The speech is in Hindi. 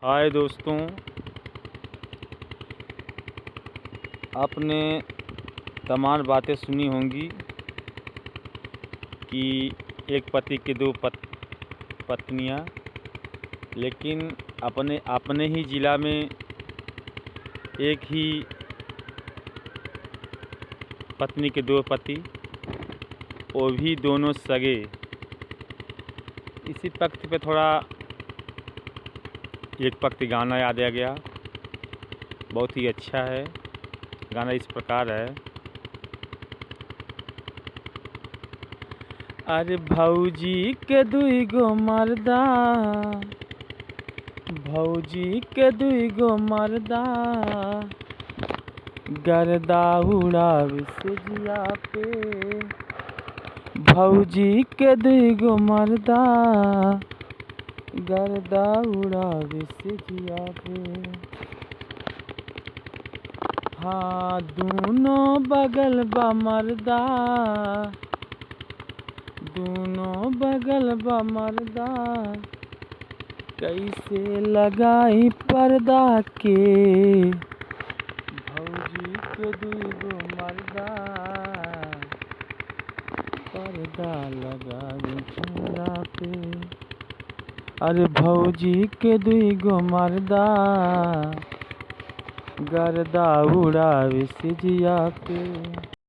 हाय दोस्तों, आपने तमाम बातें सुनी होंगी कि एक पति की दो पत्नियां, लेकिन अपने अपने ही ज़िला में एक ही पत्नी के दो पति, वो भी दोनों सगे। इसी पक्ष पे थोड़ा एक पंक्ति गाना याद आ गया, बहुत ही अच्छा है। गाना इस प्रकार है। अरे भौजी के दुई गो मर्दा, भौजी के दुई गो मर्दा, गर्दा उड़ावे से जिया पे। भौजी के दुई गो मर्दा, गर्दा उड़ावे से जिया पे। हाँ, दोनों बगल बा मर्दा, दोनों बगल बा मर्दा, कैसे लगाई पर्दा के। भौजी के दुई गो मर्दा, पर्दा लगावे चूड़ा पे। अरे भौजी के दुई गो मर्दा, गर्दा उड़ावे से जिया पे।